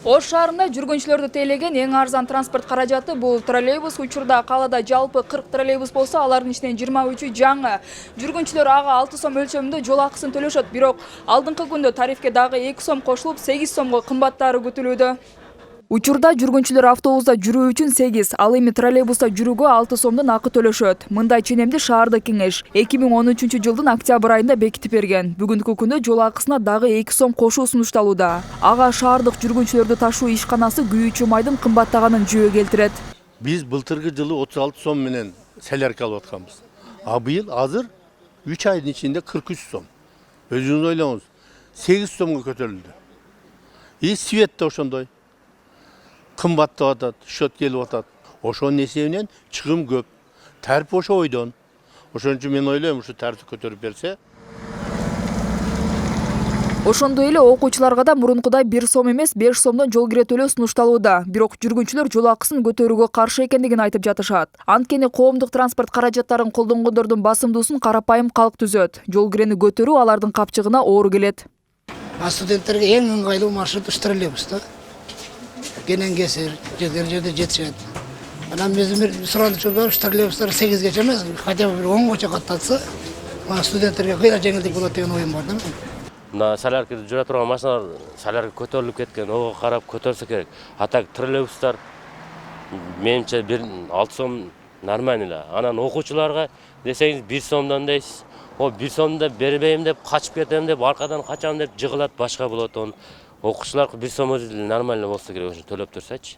Ош шаарында жүргүнчүлөрдү тейлеген эң арзан транспорт каражаты бул троллейбус. Учурда калаада жалпы 40 троллейбус болсо, алардын ичинен 23-ü жаңы. Жүргүнчүлөр ага 6 сом өлчөмүндө жол акысын төлөшөт, бирок алдыңкы күндө тарифке дагы 2 сом кошулуп, 8 сомго кымбаттаары күтүлүүдө. Учурда жүргүнчүлөр автобуста жүрүү үчүн 8, ал эми троллейбуста жүрүүгө 6 сомдон акы төлөшөт. Мындай ченемди шаардык кеңеш 2013 жылдын октябрь айында бекитип берген. Бүгүнкү күндө жол акысына дагы 2 сом кошуу сунушталууда. Ага шаардык жүргүнчүлөрдү ташуу ишканасы күйүүчү майдын кымбаттаганын жөө келтирет. Биз былтыркы жылы 36 сом менен солярка алып атканбыз. А быйыл азыр 3 айдын ичинде 43 сом. Өзүңүз ойлоңуз, 8 сомго көтөрүлдү. Свет да ошондой. Кымбаттап атат, счет келип атат. Ошонун эсебинен чыгым көп. Тариф ошо ойдон. Ошон үчүн мен ойлойм, ушу тарифти көтөрүп берсе. Ошондой эле окуучуларга да мурункудай 1 сом эмес 5 сомдон жол кире төлөө сунушталууда. Бирок жүргүнчүлөр жол акысын көтөрүүгө каршы экендигин айтып жатышат. Анткени коомдук транспорт каражаттарын колдонгондордун басымдуусун карапайым калк түзөт. Жол кирени көтөрүү алардын капчыгына оор келет. Студенттерге эң ыңгайлуу маршрут троллейбус да. Кенен кесир, жерде жетишет. Анан биздин суранычыбыз бар, троллейбустар 8-гече эмес, хотя бы 10-гоче каттатса, студенттерге кыйла жеңилдик болот деген оюм бар да. Мына соляркада жүрө турган машиналар солярка көтөрүлүп кеткен, ого карап көтөрсө керек. А так троллейбустар менимче 6 сом нормально эле. Анан окуучуларга десеңиз 1 сомдон дейсиз. О 1 сомду бербейм деп, качып кетем деп, аркадан качам деп жыгылат, башка болот он. Окуучулар 1 сом өзү нормально болсо керек, ошо төлөп турсачы.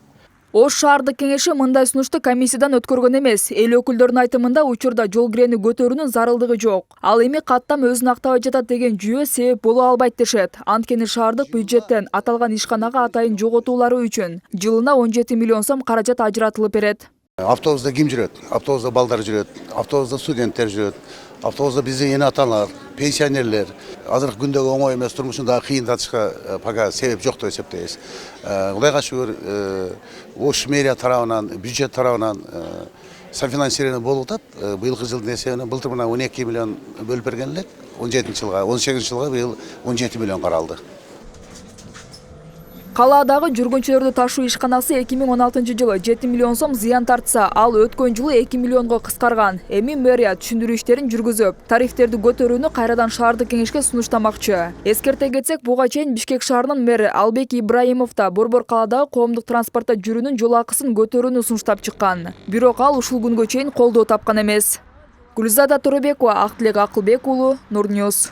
Ош шаардык кеңеши мындай сунушту комиссиядан өткөргөн эмес. Эл өкүлдөрүнүн айтымында учурда жол кирени көтөрүүнүн зарылдыгы жок. Ал эми каттам өзүн актабай жатат деген жүйө себеп боло албайт дешет. Анткени шаардык бюджеттен аталган ишканага атайын жоготуулары үчүн жылына 17 миллион сом каражат ажыратылып берет. Автобуста ким жүрөт? Автобуста балдар жүрөт, автобуста студенттер жүрөт, автобуста биздин эне аталар, пенсионерлер. Азыркы күндөгү оңой эмес турмушун дагы кыйын татышка пока себеп жок деп эсептейбиз. Кудайга шүгүр, Ош мэрия тарабынан, бюджет тарабынан софинансирование болуп атат. Быйылкы жылдын эсебинен былтыр мына 12 миллион бөлүп берген элек, 17-жылга, 18-жылга быйыл 17 миллион каралды. Калаадагы жүргүнчүлөрдү ташуу ишканасы 2016 жылы 7 миллион сом зыян тартса, ал өткөн жылы 2 миллионго кыскарган. Эми мэрия түшүндүрүү иштерин жүргүзүп, тарифтерди көтөрүүнү кайрадан шаардык кеңешке сунуштамакчы. Эскерте кетсек, буга чейин Бишкек шаарынын мэри Албек Ибраимов да Борбор калаадагы коомдук транспортто жүрүүнүн жол акысын көтөрүүнү сунуштап чыккан. Бирок ал ушул күнгө чейин колдоо тапкан эмес. Гүлзада Торобекова, Актилек Акылбек уулу, Нур Ньюс.